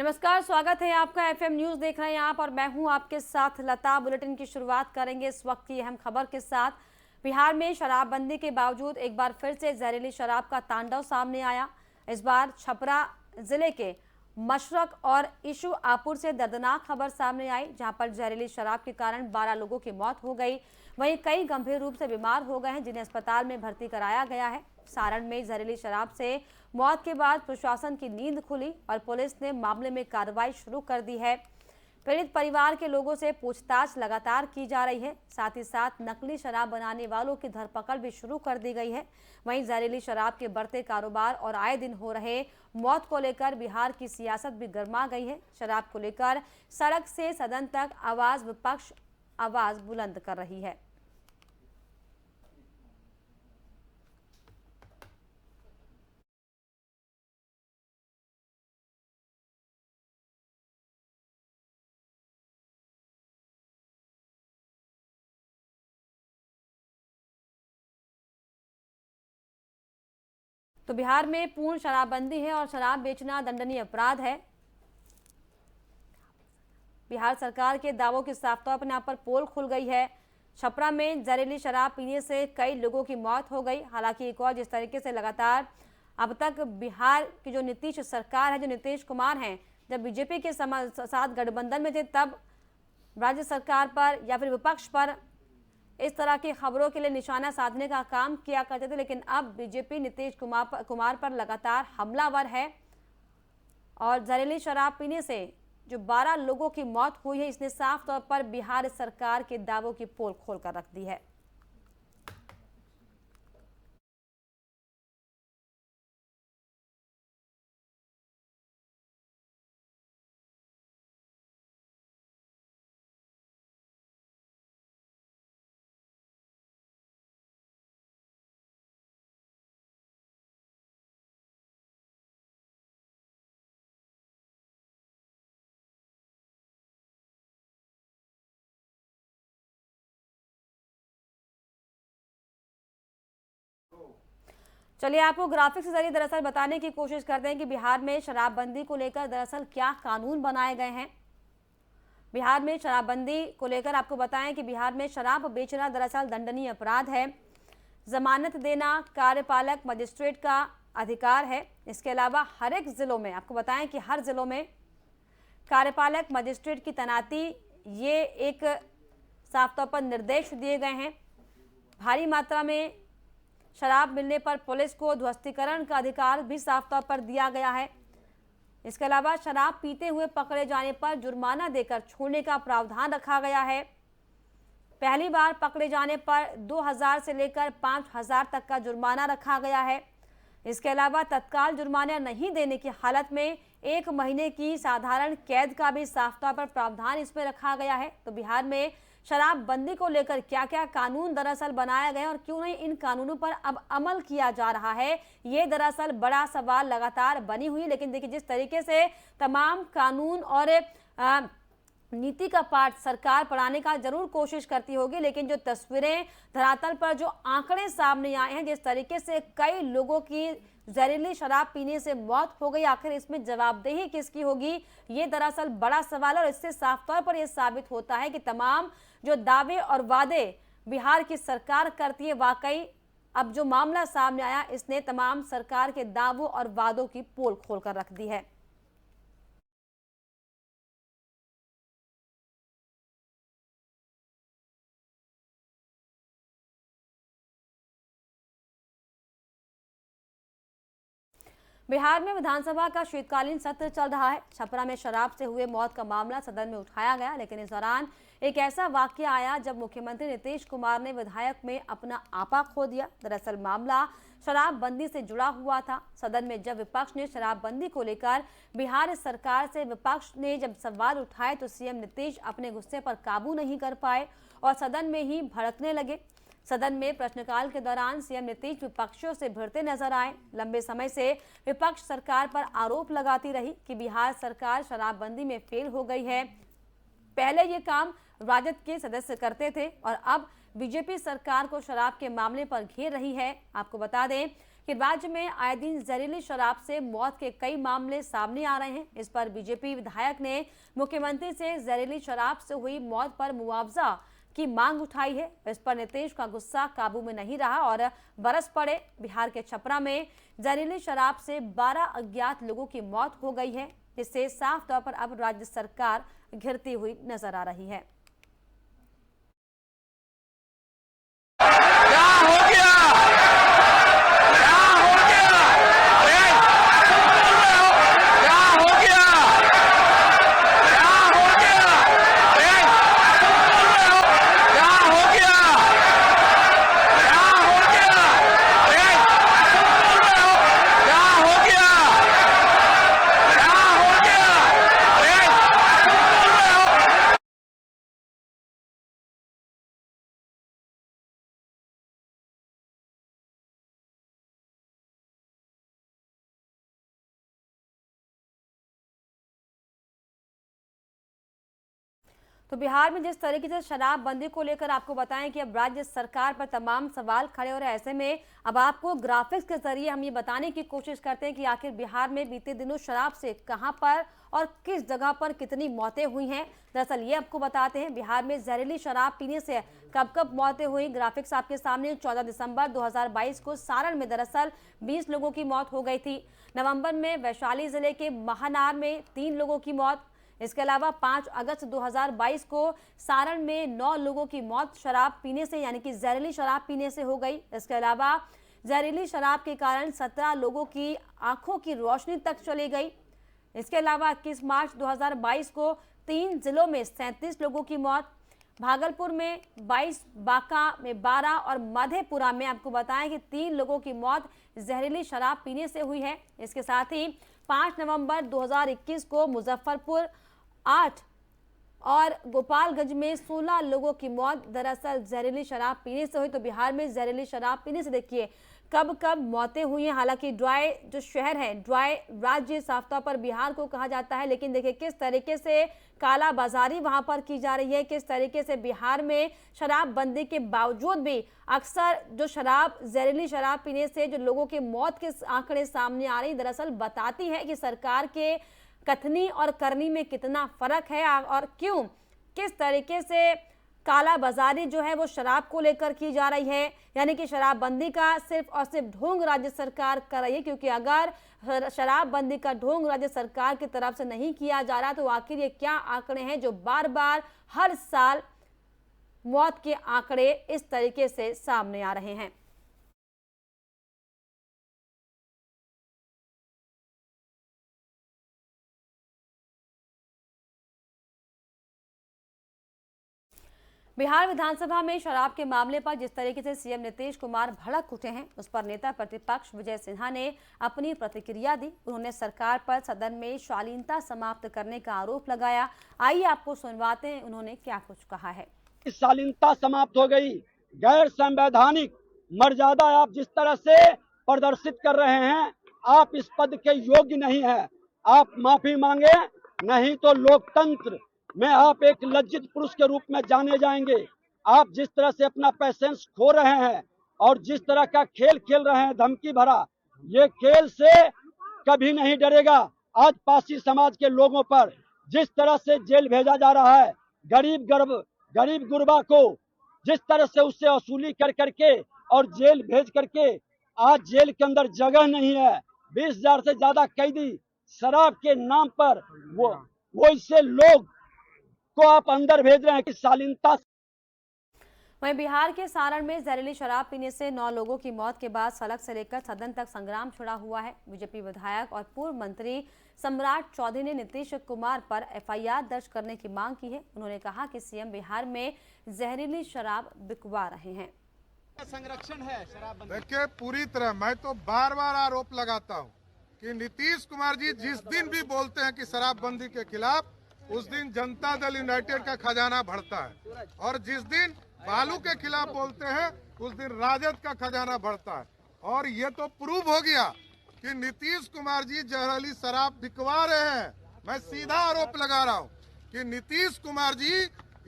नमस्कार, स्वागत है आपका। एफएम न्यूज देख रहे हैं आप और मैं हूं आपके साथ लता। बुलेटिन की शुरुआत करेंगे इस वक्त की अहम खबर के साथ। बिहार में शराबबंदी के बावजूद एक बार फिर से जहरीली शराब का तांडव सामने आया। इस बार छपरा जिले के मशरक और इशुआपुर से दर्दनाक खबर सामने आई, जहां पर जहरीली शराब के कारण 12 लोगों की मौत हो गई। वहीं कई गंभीर रूप से बीमार हो गए हैं, जिन्हें अस्पताल में भर्ती कराया गया है। सारण में जहरीली शराब से मौत के बाद प्रशासन की नींद खुली और पुलिस ने मामले में कार्रवाई शुरू कर दी है। पीड़ित परिवार के लोगों से पूछताछ लगातार की जा रही है। साथ ही साथ नकली शराब बनाने वालों की धरपकड़ भी शुरू कर दी गई है। वहीं जहरीली शराब के बढ़ते कारोबार और आए दिन हो रहे मौत को लेकर बिहार की सियासत भी गर्मा गई है। शराब को लेकर सड़क से सदन तक विपक्ष आवाज बुलंद कर रही है। तो बिहार में पूर्ण शराबबंदी है और शराब बेचना दंडनीय अपराध है। बिहार सरकार के दावों के साफ तौर पर यहाँ पर पोल खुल गई है। छपरा में जहरीली शराब पीने से कई लोगों की मौत हो गई। हालांकि एक और जिस तरीके से लगातार अब तक बिहार की जो नीतीश सरकार है, जो नीतीश कुमार हैं, जब बीजेपी के साथ गठबंधन में थे तब राज्य सरकार पर या फिर विपक्ष पर इस तरह की खबरों के लिए निशाना साधने का काम किया करते थे, लेकिन अब बीजेपी नीतीश कुमार पर लगातार हमलावर है। और जहरीली शराब पीने से जो 12 लोगों की मौत हुई है, इसने साफ तौर पर बिहार सरकार के दावों की पोल खोलकर रख दी है। चलिए आपको ग्राफिक्स के जरिए दरअसल बताने की कोशिश करते हैं कि बिहार में शराबबंदी को लेकर दरअसल क्या कानून बनाए गए हैं। बिहार में शराबबंदी को लेकर आपको बताएं कि बिहार में शराब बेचना दरअसल दंडनीय अपराध है। जमानत देना कार्यपालक मजिस्ट्रेट का अधिकार है। इसके अलावा हर एक जिलों में आपको बताएं कि हर जिलों में कार्यपालक मजिस्ट्रेट की तैनाती, ये एक साफ तौर पर निर्देश दिए गए हैं। भारी मात्रा में शराब मिलने पर पुलिस को ध्वस्तीकरण का अधिकार भी साफ तौर पर दिया गया है। इसके अलावा शराब पीते हुए पकड़े जाने पर जुर्माना देकर छोड़ने का प्रावधान रखा गया है। पहली बार पकड़े जाने पर 2000 से लेकर 5000 तक का जुर्माना रखा गया है। इसके अलावा तत्काल जुर्माना नहीं देने की हालत में 1 महीने की साधारण कैद का भी साफ तौर पर प्रावधान इसमें रखा गया है। तो बिहार में शराबबंदी को लेकर क्या क्या कानून दरअसल बनाए गए और क्यों नहीं इन कानूनों पर अब अमल किया जा रहा है, ये दरअसल बड़ा सवाल लगातार बनी हुई। लेकिन देखिए, जिस तरीके से तमाम कानून और नीति का पाठ सरकार पढ़ाने का जरूर कोशिश करती होगी, लेकिन जो तस्वीरें धरातल पर, जो आंकड़े सामने आए हैं, जिस तरीके से कई लोगों की जहरीली शराब पीने से मौत हो गई, आखिर इसमें जवाबदेही किसकी होगी, ये दरअसल बड़ा सवाल है। और इससे साफ तौर पर यह साबित होता है कि तमाम जो दावे और वादे बिहार की सरकार करती है, वाकई अब जो मामला सामने आया, इसने तमाम सरकार के दावों और वादों की पोल खोलकर रख दी है। बिहार में विधानसभा का शीतकालीन सत्र चल रहा है। छपरा में शराब से हुए मौत का मामला सदन में उठाया गया, लेकिन इस दौरान एक ऐसा वाकया आया जब मुख्यमंत्री नीतीश कुमार ने विधायक में अपना आपा खो दिया। दरअसल मामला शराबबंदी से जुड़ा हुआ था। सदन में जब विपक्ष ने शराबबंदी को लेकर बिहार सरकार से विपक्ष ने जब सवाल उठाए, तो सीएम नीतीश अपने गुस्से पर काबू नहीं कर पाए और सदन में ही भड़कने लगे। सदन में प्रश्नकाल के दौरान सीएम नीतीश विपक्षियों से भिड़ते नजर आए। लंबे समय से विपक्ष सरकार पर आरोप लगाती रही कि बिहार सरकार शराबबंदी में फेल हो गई है। पहले ये काम राजद के सदस्य करते थे और अब बीजेपी सरकार को शराब के मामले पर घेर रही है। आपको बता दें कि राज्य में आए दिन जहरीली शराब से मौत के कई मामले सामने आ रहे हैं। इस पर बीजेपी विधायक ने मुख्यमंत्री से जहरीली शराब से हुई मौत पर मुआवजा की मांग उठाई है। इस पर नीतीश का गुस्सा काबू में नहीं रहा और बरस पड़े। बिहार के छपरा में जहरीली शराब से 12 अज्ञात लोगों की मौत हो गई है, जिससे साफ तौर पर अब राज्य सरकार घिरती हुई नजर आ रही है। तो बिहार में जिस तरीके से शराबबंदी को लेकर आपको बताएं कि अब राज्य सरकार पर तमाम सवाल खड़े हो रहे हैं, ऐसे में अब आपको ग्राफिक्स के जरिए हम ये बताने की कोशिश करते हैं कि आखिर बिहार में बीते दिनों शराब से कहां पर और किस जगह पर कितनी मौतें हुई हैं। दरअसल ये आपको बताते हैं बिहार में जहरीली शराब पीने से कब कब मौतें हुई। ग्राफिक्स आपके सामने 14 दिसंबर 2022 को सारण में दरअसल 20 लोगों की मौत हो गई थी। नवंबर में वैशाली जिले के महानार में 3 लोगों की मौत। इसके अलावा 5 अगस्त 2022 को सारण में 9 लोगों की मौत शराब पीने से यानी कि जहरीली शराब पीने से हो गई। इसके अलावा जहरीली शराब के कारण 17 लोगों की आंखों की रोशनी तक चली गई। इसके अलावा 21 मार्च 2022 को 3 जिलों में 37 लोगों की मौत, भागलपुर में 22, बांका में 12 और मधेपुरा में आपको बताएं कि 3 लोगों की मौत जहरीली शराब पीने से हुई है। इसके साथ ही 5 नवंबर 2021 को मुजफ्फरपुर 8 और गोपालगंज में 16 लोगों की मौत दरअसल जहरीली शराब पीने से हुई। तो बिहार में जहरीली शराब पीने से देखिए कब कब मौतें हुई हैं। हालांकि ड्राई जो शहर है, ड्राई राज्य साफ तौर पर बिहार को कहा जाता है, लेकिन देखिए किस तरीके से काला बाजारी वहां पर की जा रही है, किस तरीके से बिहार में शराबबंदी के बावजूद भी अक्सर जो जहरीली शराब पीने से जो लोगों की मौत के आंकड़े सामने आ रही दरअसल बताती है कि सरकार के कथनी और करनी में कितना फर्क है और क्यों किस तरीके से काला बाजारी जो है वो शराब को लेकर की जा रही है। यानी कि शराबबंदी का सिर्फ और सिर्फ ढोंग राज्य सरकार कर रही है, क्योंकि अगर शराबबंदी का ढोंग राज्य सरकार की तरफ से नहीं किया जा रहा तो आखिर ये क्या आंकड़े हैं जो बार बार हर साल मौत के आंकड़े इस तरीके से सामने आ रहे हैं। बिहार विधानसभा में शराब के मामले पर जिस तरीके से सीएम नीतीश कुमार भड़क उठे हैं, उस पर नेता प्रतिपक्ष विजय सिन्हा ने अपनी प्रतिक्रिया दी। उन्होंने सरकार पर सदन में शालीनता समाप्त करने का आरोप लगाया। आइए आपको सुनवाते हैं उन्होंने क्या कुछ कहा है। शालीनता समाप्त हो गई। गैर संवैधानिक मर्यादा आप जिस तरह से प्रदर्शित कर रहे हैं, आप इस पद के योग्य नहीं है। आप माफी मांगे, नहीं तो लोकतंत्र में आप एक लज्जित पुरुष के रूप में जाने जाएंगे। आप जिस तरह से अपना पैसेंस खो रहे हैं और जिस तरह का खेल खेल रहे हैं धमकी भरा, ये खेल से कभी नहीं डरेगा। आज पासी समाज के लोगों पर जिस तरह से जेल भेजा जा रहा है, गरीब गुरबा को जिस तरह से उससे वसूली कर करके और जेल भेज करके आज जेल के अंदर जगह नहीं है। 20,000 से ज्यादा कैदी शराब के नाम पर वो इससे लोग को आप अंदर भेज रहे हैं कि शालीनता। वहीं बिहार के सारण में जहरीली शराब पीने से 9 लोगों की मौत के बाद सड़क से लेकर सदन तक संग्राम छिड़ा हुआ है। बीजेपी विधायक और पूर्व मंत्री सम्राट चौधरी ने नीतीश कुमार पर एफआईआर दर्ज करने की मांग की है। उन्होंने कहा कि सीएम बिहार में जहरीली शराब बिकवा रहे हैं। संरक्षण है शराब। देखिए पूरी तरह मैं तो बार बार आरोप लगाता हूँ कि नीतीश कुमार जी जिस दिन भी बोलते हैं कि शराबबंदी के खिलाफ, उस दिन जनता दल यूनाइटेड का खजाना बढ़ता है, और जिस दिन बालू के खिलाफ बोलते हैं उस दिन राजद का खजाना बढ़ता है। और ये तो प्रूव हो गया कि नीतीश कुमार जी जहरीली शराब बिकवा रहे हैं। मैं सीधा आरोप लगा रहा हूँ कि नीतीश कुमार जी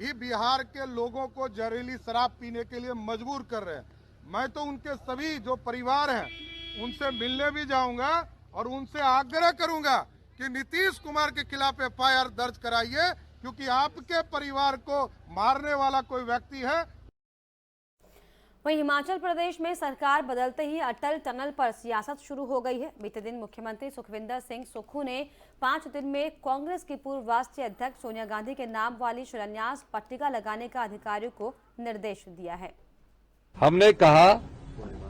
ही बिहार के लोगों को जहरीली शराब पीने के लिए मजबूर कर रहे हैं। मैं तो उनके सभी जो परिवार हैं उनसे मिलने भी जाऊंगा और उनसे आग्रह करूंगा कि नीतीश कुमार के खिलाफ एफआईआर दर्ज कराइए, क्योंकि आपके परिवार को मारने वाला कोई व्यक्ति है। वहीं हिमाचल प्रदेश में सरकार बदलते ही अटल टनल पर सियासत शुरू हो गई है। बीते दिन मुख्यमंत्री सुखविंदर सिंह सुक्खू ने 5 दिन में कांग्रेस की पूर्व राष्ट्रीय अध्यक्ष सोनिया गांधी के नाम वाली शिलान्यास पट्टिका लगाने का अधिकारियों को निर्देश दिया है। हमने कहा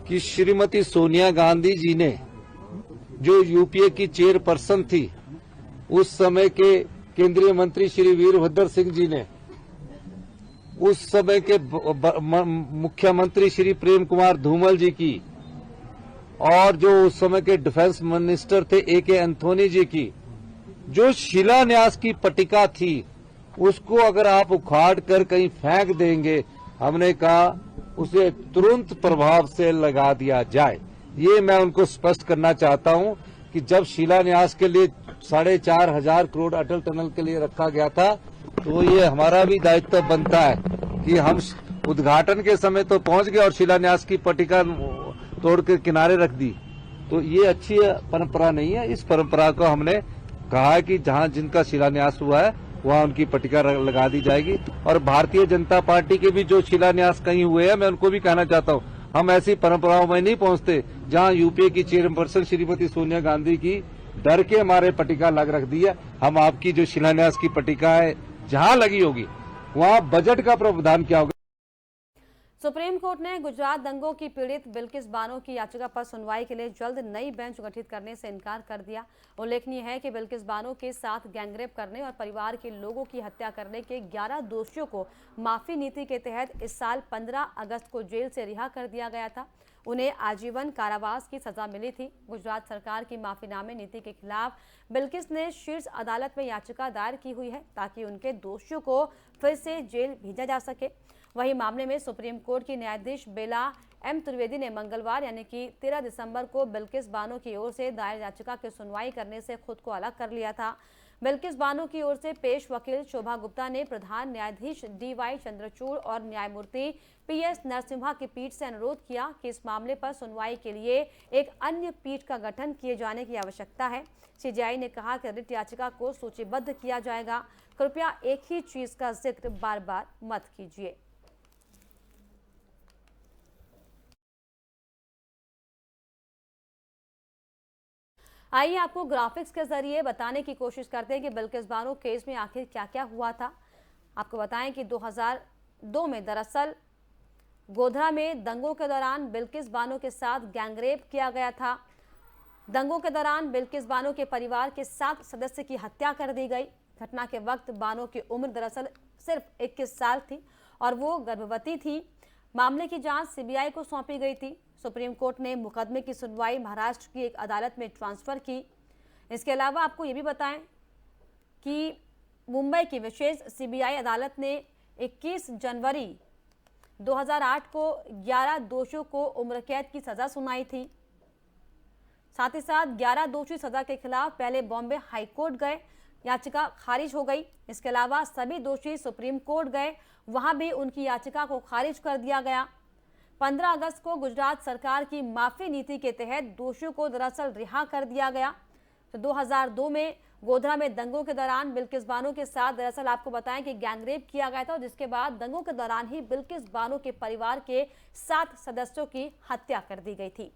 कि श्रीमती सोनिया गांधी जी ने जो यूपीए की चेयरपर्सन थी, उस समय के केंद्रीय मंत्री श्री वीरभद्र सिंह जी ने, उस समय के मुख्यमंत्री श्री प्रेम कुमार धूमल जी की, और जो उस समय के डिफेंस मिनिस्टर थे ए.के. एंथोनी जी की, जो शिलान्यास की पट्टिका थी, उसको अगर आप उखाड़ कर कहीं फेंक देंगे, हमने कहा उसे तुरंत प्रभाव से लगा दिया जाए। ये मैं उनको स्पष्ट करना चाहता हूं कि जब शिलान्यास के लिए 4,500 करोड़ अटल टनल के लिए रखा गया था, तो ये हमारा भी दायित्व बनता है कि हम उद्घाटन के समय तो पहुंच गए और शिलान्यास की पट्टिका तोड़ के किनारे रख दी। तो ये अच्छी परंपरा नहीं है। इस परंपरा को हमने कहा कि जहां जिनका शिलान्यास हुआ है वहां उनकी पट्टिका लगा दी जाएगी। और भारतीय जनता पार्टी के भी जो शिलान्यास कहीं हुए हैं, मैं उनको भी कहना चाहता हूं, हम ऐसी परंपराओं में नहीं पहुंचते जहां यूपीए की चेयरपर्सन श्रीमती सोनिया गांधी की डर के हमारे पट्टिका रख दी है। हम आपकी जो शिलान्यास की पट्टिका है जहां लगी होगी वहां बजट का प्रावधान क्या होगा। सुप्रीम कोर्ट ने गुजरात दंगों की पीड़ित बिल्किस बानो की याचिका पर सुनवाई के लिए जल्द नई बेंच गठित करने से इनकार कर दिया। उल्लेखनीय है कि बिल्किस बानो के साथ गैंगरेप करने और परिवार के लोगों की हत्या करने के 11 दोषियों को माफी नीति के तहत इस साल 15 अगस्त को जेल से रिहा कर दिया गया था। उन्हें आजीवन कारावास की सजा मिली थी। गुजरात सरकार की माफीनामे नीति के खिलाफ बिल्किस ने शीर्ष अदालत में याचिका दायर की हुई है ताकि उनके दोषियों को फिर से जेल भेजा जा सके। वहीं मामले में सुप्रीम कोर्ट की न्यायाधीश बेला एम त्रिवेदी ने मंगलवार यानी कि 13 दिसंबर को बिल्किस बानो की ओर से दायर याचिका की सुनवाई करने से खुद को अलग कर लिया था। बिल्किस बानो की ओर से पेश वकील शोभा गुप्ता ने प्रधान न्यायाधीश डी.वाई. चंद्रचूड़ और न्यायमूर्ति पी.एस. नरसिम्हा की पीठ से अनुरोध किया कि इस मामले पर सुनवाई के लिए एक अन्य पीठ का गठन किए जाने की आवश्यकता है। सीजेआई ने कहा कि रिट याचिका को सूचीबद्ध किया जाएगा। कृपया एक ही चीज का जिक्र बार बार मत कीजिए। आइए आपको ग्राफिक्स के जरिए बताने की कोशिश करते हैं कि बिल्किस बानो केस में आखिर क्या क्या हुआ था। आपको बताएं कि 2002 में दरअसल गोधरा में दंगों के दौरान बिल्किस बानो के साथ गैंगरेप किया गया था। दंगों के दौरान बिल्किस बानो के परिवार के 7 सदस्य की हत्या कर दी गई। घटना के वक्त बानो की उम्र दरअसल सिर्फ 21 साल थी और वो गर्भवती थी। मामले की जांच सीबीआई को सौंपी गई थी। सुप्रीम कोर्ट ने मुकदमे की सुनवाई महाराष्ट्र की एक अदालत में ट्रांसफर की। इसके अलावा आपको ये भी बताएं कि मुंबई की विशेष सीबीआई अदालत ने 21 जनवरी 2008 को 11 दोषियों को उम्र कैद की सजा सुनाई थी। साथ ही साथ 11 दोषी सजा के खिलाफ पहले बॉम्बे हाई कोर्ट गए, याचिका खारिज हो गई। इसके अलावा सभी दोषी सुप्रीम कोर्ट गए, वहां भी उनकी याचिका को खारिज कर दिया गया। 15 अगस्त को गुजरात सरकार की माफी नीति के तहत दोषियों को दरअसल रिहा कर दिया गया। तो 2002 में गोधरा में दंगों के दौरान बिल्किस बानो के साथ दरअसल आपको बताएं कि गैंगरेप किया गया था, जिसके बाद दंगों के दौरान ही बिल्किस बानो के परिवार के 7 सदस्यों की हत्या कर दी गई थी।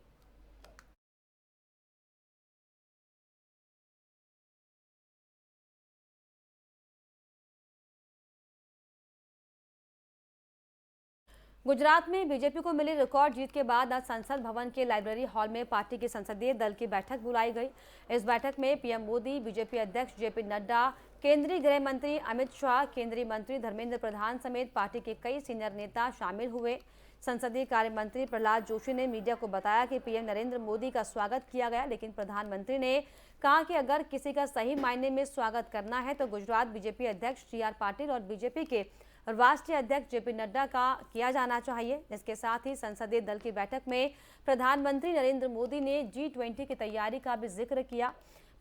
गुजरात में बीजेपी को मिली रिकॉर्ड जीत के बाद आज संसद भवन के लाइब्रेरी हॉल में पार्टी के संसदीय दल की बैठक बुलाई गई। इस बैठक में पीएम मोदी, बीजेपी अध्यक्ष जेपी नड्डा, केंद्रीय गृह मंत्री अमित शाह, केंद्रीय मंत्री धर्मेंद्र प्रधान समेत पार्टी के कई सीनियर नेता शामिल हुए। संसदीय कार्य मंत्री प्रहलाद जोशी ने मीडिया को बताया कि पीएम नरेंद्र मोदी का स्वागत किया गया, लेकिन प्रधानमंत्री ने कहा कि अगर किसी का सही मायने में स्वागत करना है तो गुजरात बीजेपी अध्यक्ष टी.आर. पाटिल और बीजेपी के राष्ट्रीय अध्यक्ष जेपी नड्डा का किया जाना चाहिए। इसके साथ ही संसदीय दल की बैठक में प्रधानमंत्री नरेंद्र मोदी ने G20 की तैयारी का भी जिक्र किया।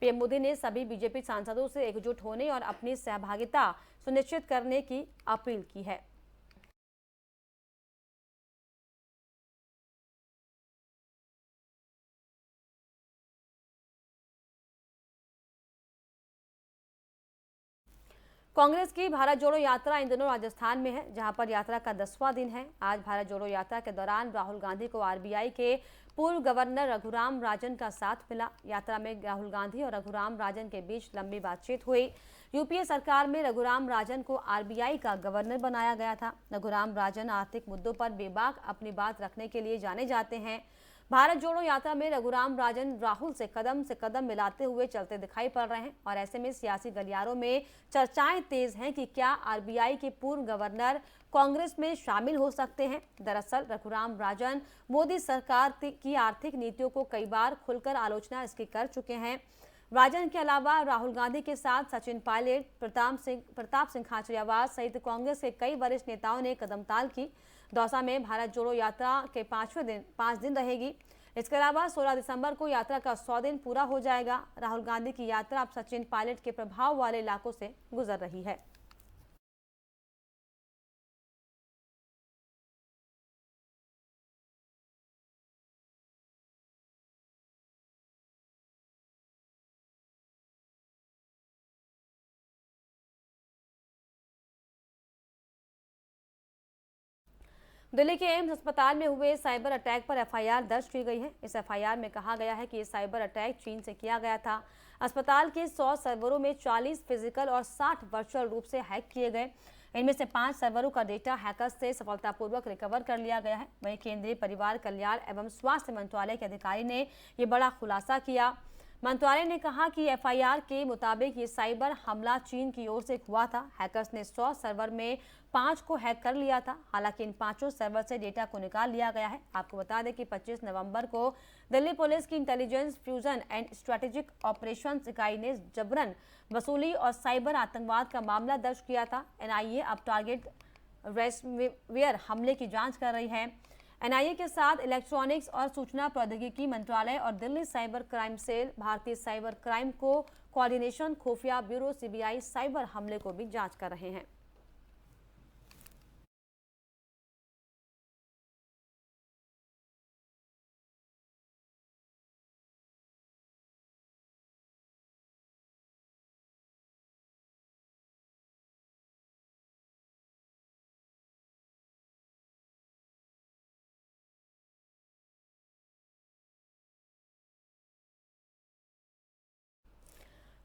पीएम मोदी ने सभी बीजेपी सांसदों से एकजुट होने और अपनी सहभागिता सुनिश्चित करने की अपील की है। कांग्रेस की भारत जोड़ो यात्रा इन दिनों राजस्थान में है, जहां पर यात्रा का 10वां दिन है। आज भारत जोड़ो यात्रा के दौरान राहुल गांधी को आरबीआई के पूर्व गवर्नर रघुराम राजन का साथ मिला। यात्रा में राहुल गांधी और रघुराम राजन के बीच लंबी बातचीत हुई। यूपीए सरकार में रघुराम राजन को आरबीआई का गवर्नर बनाया गया था। रघुराम राजन आर्थिक मुद्दों पर बेबाक अपनी बात रखने के लिए जाने जाते हैं। भारत जोड़ो यात्रा में रघुराम राजन राहुल से कदम मिलाते हुए चलते दिखाई पड़ रहे हैं और ऐसे में सियासी गलियारों में चर्चाएं तेज हैं कि क्या आरबीआई के पूर्व गवर्नर कांग्रेस में शामिल हो सकते हैं। दरअसल रघुराम राजन मोदी सरकार की आर्थिक नीतियों को कई बार खुलकर आलोचना इसकी कर चुके हैं। राजन के अलावा राहुल गांधी के साथ सचिन पायलट, प्रताप सिंह खाचरियावास सहित कांग्रेस के कई वरिष्ठ नेताओं ने कदमताल की। दौसा में भारत जोड़ो यात्रा के 5 दिन रहेगी। इसके अलावा 16 दिसंबर को यात्रा का 100 दिन पूरा हो जाएगा। राहुल गांधी की यात्रा अब सचिन पायलट के प्रभाव वाले इलाकों से गुजर रही है। दिल्ली के एम्स अस्पताल में हुए साइबर अटैक पर एफआईआर दर्ज की गई है। इस एफआईआर में कहा गया है कि ये साइबर अटैक चीन से किया गया था। अस्पताल के 100 सर्वरों में 40 फिजिकल और 60 वर्चुअल रूप से हैक किए गए। इनमें से 5 सर्वरों का डेटा हैकर्स से सफलतापूर्वक रिकवर कर लिया गया है। वहीं केंद्रीय परिवार कल्याण एवं स्वास्थ्य मंत्रालय के अधिकारी ने ये बड़ा खुलासा किया। मंत्रालय ने कहा कि एफआईआर के मुताबिक ये साइबर हमला चीन की ओर से हुआ था। हैकर्स ने 100 सर्वर में 5 को हैक कर लिया था। हालांकि इन 5 सर्वर से डेटा को निकाल लिया गया है। आपको बता दें कि 25 नवंबर को दिल्ली पुलिस की intelligence fusion and strategic operations इकाई ने जबरन वसूली और साइबर आतंकवाद का मामला दर्ज किया था। एनआईए अब टारगेट रेसवेयर हमले की जांच कर रही है। एनआईए के साथ इलेक्ट्रॉनिक्स और सूचना प्रौद्योगिकी मंत्रालय और दिल्ली साइबर क्राइम सेल, भारतीय साइबर क्राइम को कोऑर्डिनेशन खुफिया ब्यूरो सीबीआई साइबर हमले को भी जांच कर रहे हैं।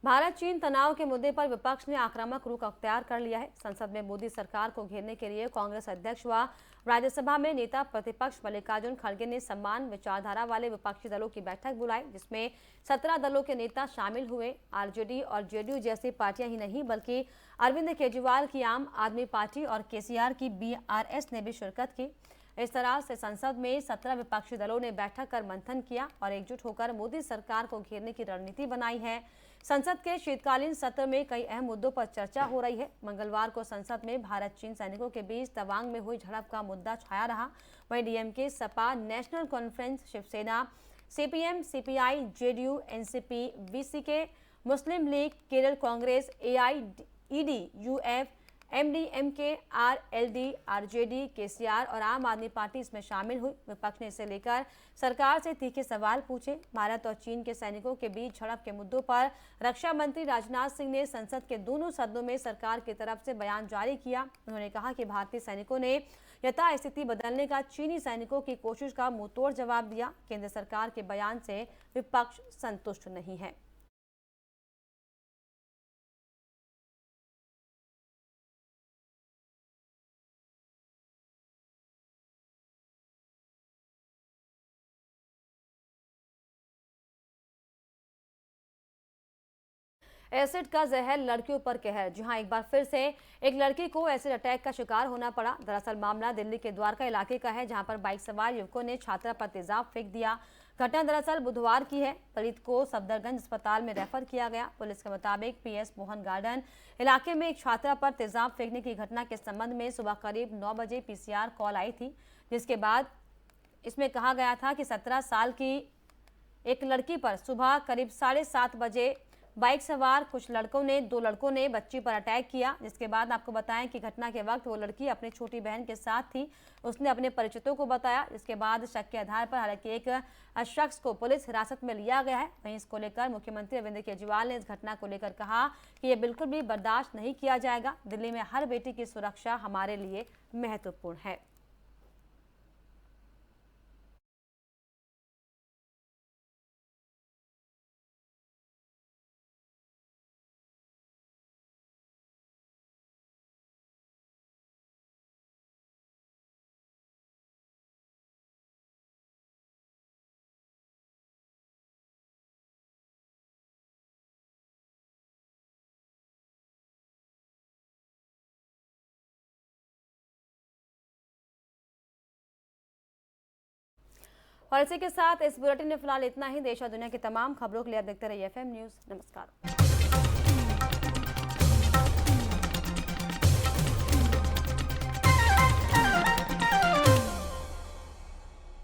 भारत चीन तनाव के मुद्दे पर विपक्ष ने आक्रामक रुख अख्तियार कर लिया है। संसद में मोदी सरकार को घेरने के लिए कांग्रेस अध्यक्ष व राज्यसभा में नेता प्रतिपक्ष मल्लिकार्जुन खड़गे ने समान विचारधारा वाले विपक्षी दलों की बैठक बुलाई, जिसमें 17 दलों के नेता शामिल हुए। आरजेडी और जेडीयू जैसी पार्टियां ही नहीं बल्कि अरविंद केजरीवाल की आम आदमी पार्टी और केसीआर की बीआरएस ने भी शिरकत की। इस तरह से संसद में 17 विपक्षी दलों ने बैठक कर मंथन किया और एकजुट होकर मोदी सरकार को घेरने की रणनीति बनाई है। संसद के शीतकालीन सत्र में कई अहम मुद्दों पर चर्चा हो रही है। मंगलवार को संसद में भारत चीन सैनिकों के बीच तवांग में हुई झड़प का मुद्दा छाया रहा। वहीं DMK, Sapa, National Conference, Shiv Sena, CPM, CPI, JDU, NCP, VCK, Muslim League, Kerala Congress, AIUDF, MDMK, RLD, RJD, KCR और आम आदमी पार्टी इसमें शामिल हुई। विपक्ष ने इसे लेकर सरकार से तीखे सवाल पूछे। भारत और चीन के सैनिकों के बीच झड़प के मुद्दों पर रक्षा मंत्री राजनाथ सिंह ने संसद के दोनों सदनों में सरकार की तरफ से बयान जारी किया। उन्होंने कहा कि भारतीय सैनिकों ने यथास्थिति बदलने का चीनी सैनिकों की कोशिश का मुंहतोड़ जवाब दिया। केंद्र सरकार के बयान से विपक्ष संतुष्ट नहीं है। एसिड का जहर लड़कियों पर कहर। जहां एक बार फिर से एक लड़की को एसिड अटैक का शिकार होना पड़ा। दरअसल मामला दिल्ली के द्वारका इलाके का है, जहां पर बाइक सवार युवकों ने छात्रा पर तेजाब फेंक दिया। घटना दरअसल बुधवार की है। पीड़ित को सफदरगंज अस्पताल में रेफर किया गया। पुलिस के मुताबिक पीएस मोहन गार्डन इलाके में एक छात्रा पर तेजाब फेंकने की घटना के संबंध में सुबह करीब 9 बजे पीसीआर कॉल आई थी, जिसके बाद इसमें कहा गया था कि 17 साल की एक लड़की पर सुबह करीब 7:30 बजे बाइक सवार कुछ दो लड़कों ने बच्ची पर अटैक किया, जिसके बाद आपको बताएं कि घटना के वक्त वो लड़की अपनी छोटी बहन के साथ थी। उसने अपने परिचितों को बताया, जिसके बाद शक के आधार पर हालांकि एक शख्स को पुलिस हिरासत में लिया गया है। वहीं इसको लेकर मुख्यमंत्री अरविंद केजरीवाल ने इस घटना को लेकर कहा कि ये बिल्कुल भी बर्दाश्त नहीं किया जाएगा। दिल्ली में हर बेटी की सुरक्षा हमारे लिए महत्वपूर्ण है। और इसी के साथ इस बुलेटिन में फिलहाल इतना ही। देश और दुनिया की तमाम खबरों के लिए आप देखते रहिए FM न्यूज़। नमस्कार।